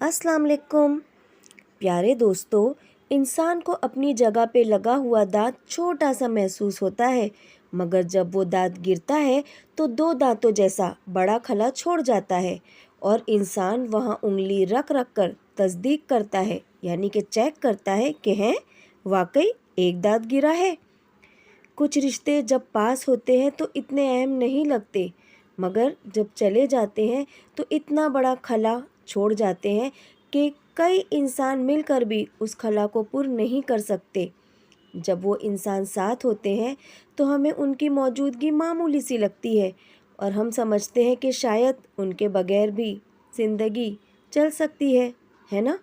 अस्सलाम वालेकुम। प्यारे दोस्तों, इंसान को अपनी जगह पे लगा हुआ दांत छोटा सा महसूस होता है, मगर जब वो दांत गिरता है तो दो दांतों जैसा बड़ा खला छोड़ जाता है और इंसान वहाँ उंगली रख रख कर तस्दीक करता है, यानी कि चेक करता है कि हैं वाकई एक दांत गिरा है। कुछ रिश्ते जब पास होते हैं तो इतने अहम नहीं लगते, मगर जब चले जाते हैं तो इतना बड़ा खला छोड़ जाते हैं कि कई इंसान मिलकर भी उस खला को पूर्ण नहीं कर सकते। जब वो इंसान साथ होते हैं तो हमें उनकी मौजूदगी मामूली सी लगती है और हम समझते हैं कि शायद उनके बगैर भी ज़िंदगी चल सकती है ना।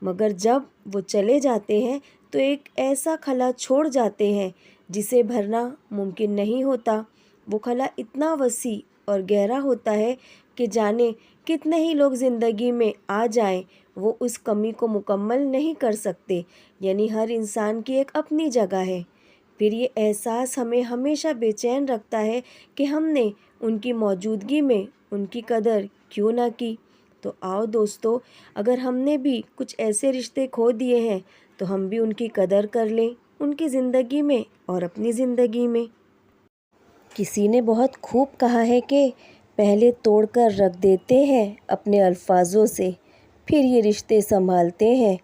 मगर जब वो चले जाते हैं तो एक ऐसा खला छोड़ जाते हैं जिसे भरना मुमकिन नहीं होता। वो खला इतना वसी और गहरा होता है कि जाने कितने ही लोग ज़िंदगी में आ जाएं, वो उस कमी को मुकम्मल नहीं कर सकते। यानी हर इंसान की एक अपनी जगह है। फिर ये एहसास हमें हमेशा बेचैन रखता है कि हमने उनकी मौजूदगी में उनकी कदर क्यों ना की। तो आओ दोस्तों, अगर हमने भी कुछ ऐसे रिश्ते खो दिए हैं तो हम भी उनकी कदर कर लें, उनकी ज़िंदगी में और अपनी ज़िंदगी में। किसी ने बहुत खूब कहा है कि पहले तोड़कर रख देते हैं अपने अल्फाजों से, फिर ये रिश्ते संभालते हैं।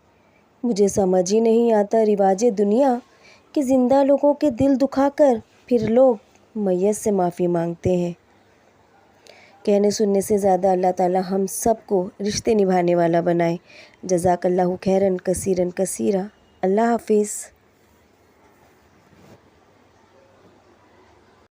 मुझे समझ ही नहीं आता रिवाज दुनिया कि ज़िंदा लोगों के दिल दुखाकर फिर लोग मैयत से माफ़ी मांगते हैं। कहने सुनने से ज़्यादा अल्लाह ताला हम सबको रिश्ते निभाने वाला बनाए। जज़ाकल्लाहु खैरन कसीरन कसीरा। अल्लाह हाफिज़।